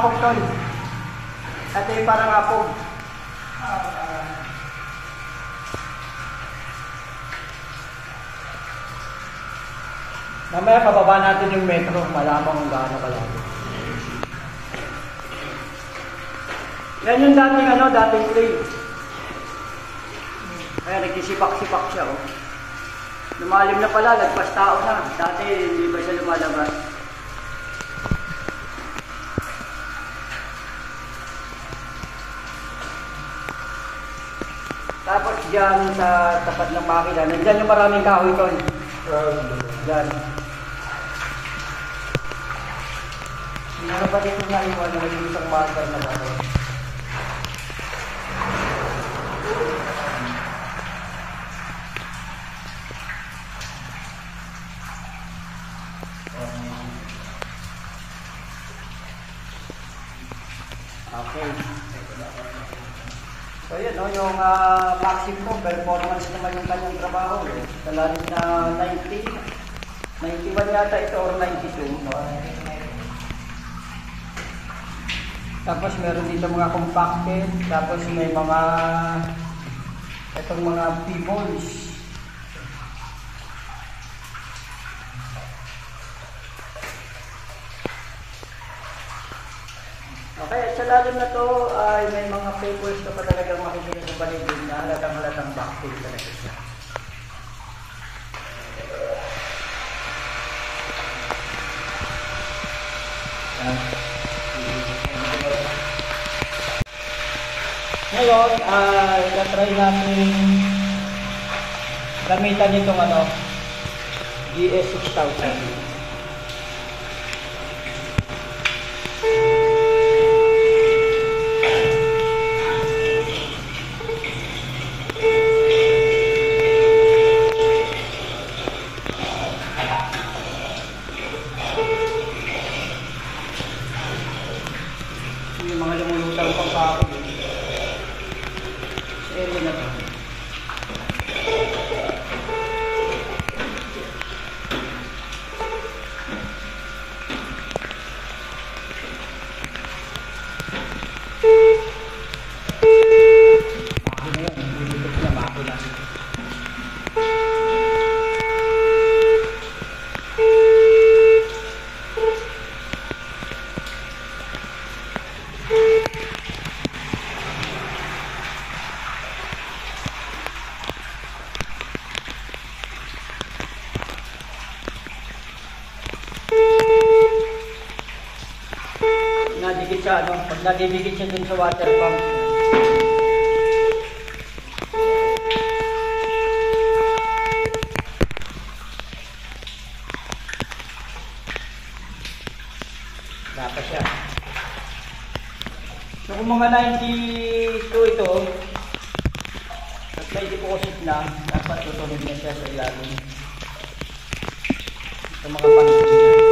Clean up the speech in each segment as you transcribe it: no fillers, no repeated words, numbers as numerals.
apog tol. Ito yung parang apog. Mamaya pababa natin yung metro, malamang kung gaano kalaki. Yan yung dating dating clay. Kaya nagsisipak-sipak siya oh. Lumalim na pala, lagpas tao na. Dati hindi pa siya lumalabas. Tapos dyan sa tapat ng makina, nandyan yung maraming kahoy tol. Dyan. Meron pa dito nga iwan na naging isang marker na ba? Okay. So yun, no, yung maximum performance naman yung kanyang trabaho. Sa lalim na 90, 91 yata ito or 92. No? Tapos meron dito mga compacted, tapos may mga itong mga P-balls. Okay, at sa lalim na to ay may mga papers na pa talagang makikita sa paligid na halatang backfill talaga siya. Ngayon, try natin gamitan itong GS6000. Yung mga lumulutang pang kako sa area na to. Maki na yun, nililipot na maki na. Nadikit siya, pag nadidikit siya dun sa water pump. Dapat siya. So kung mga 92 ito, at may deposit na, dapat tutunog na siya sa ilalim. Sa mga paligid niya.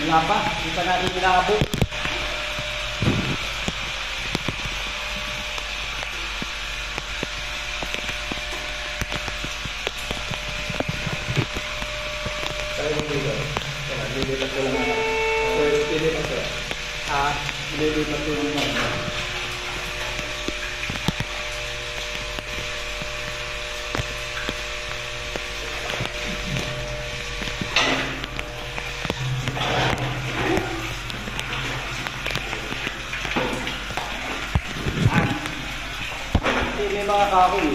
Wala pa, hindi pa natin inaabot. Lilipat ko lang. First, lilipat ko. Lilipat ko lang. May mga kahoy.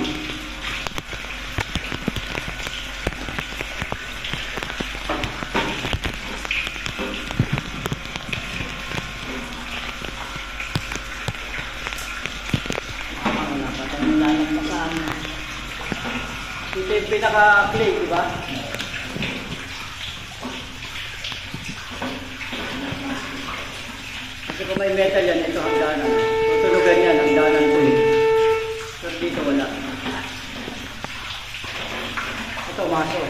Nilalagpasan. Ito yung pinaka-clay, di ba? Kasi kung may metal yan, ito hangganan. Tutunugan yan, hangganan ko yun. Pero dito wala. Ito, maso.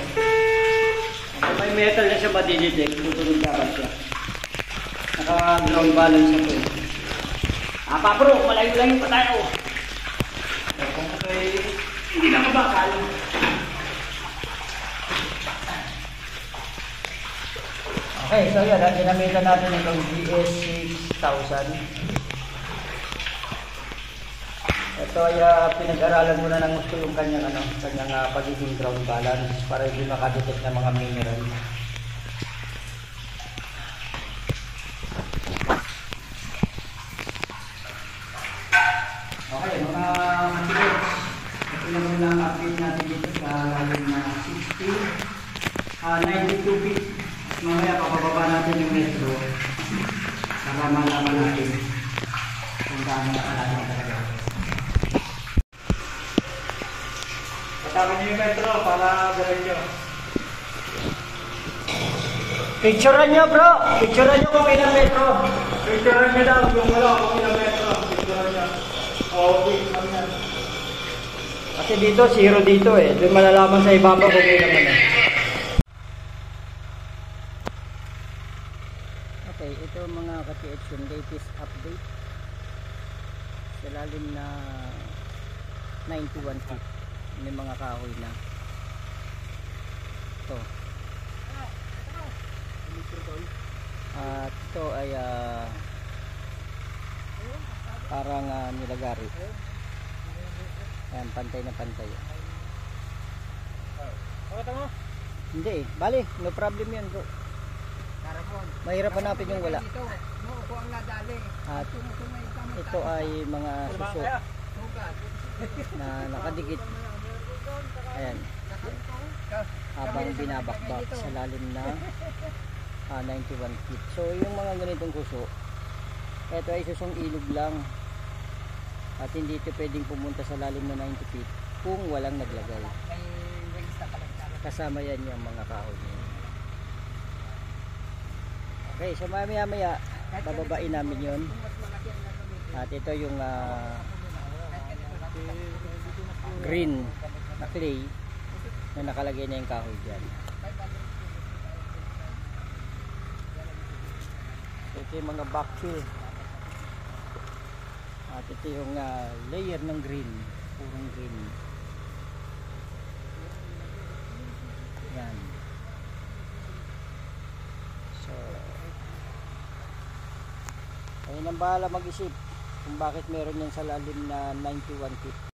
Kung may metal na siya madidetect, tutunog dapat siya. Naka-ground balance ito eh. Papro, malayo-layo pa tayo. Kung ako'y hindi na kabakal. Okay, so yan, ginamitan natin itong GS6000. Ito ay pinag-aralan muna ng gusto yung kanyang, pagiging ground balance para hindi makadetect ng mga mineral. Okay, mga matigas. Ito na muna ang update natin dito sa lalim na 92 feet. Mamaya papababa natin yung metro para malaman natin kung gaano nakalalim talaga. Kasama niyo yung metro para gawin nyo. Picturean nyo bro! Picturean nyo kung ilang metro! Picturean nyo daw yung wala kung ilang metro. Picturean nyo. Okay, kami yan. Kasi dito, zero dito eh. Doon malalaman sa ibaba kung ilang ano. Okay, ito mga ka-TH yung latest update. Sa lalim na 91 feet. May mga kahoy na. Ito. At ito ay parang nilagari. Ayan, pantay na pantay. Pakita mo? Hindi eh. Bali, no problem yan bro. Mahirap hanapin yung wala. At ito ay mga suso na nakadikit. Ayan. Habang binabakbak sa lalim na 91 feet. So yung mga ganitong kuso, ito ay susong ilog lang. At hindi ito pwedeng pumunta sa lalim na 90 feet kung walang naglagay. Kasama yan yung mga kahoy. Okay, so maya bababain namin yun. At ito yung green na clay na nakalagay na yung kahoy dyan. Ito yung mga backfill. At ito yung layer ng green, purong green. Yan. So, ayun ang bahala mag-isip kung bakit meron yan sa lalim na 91 feet.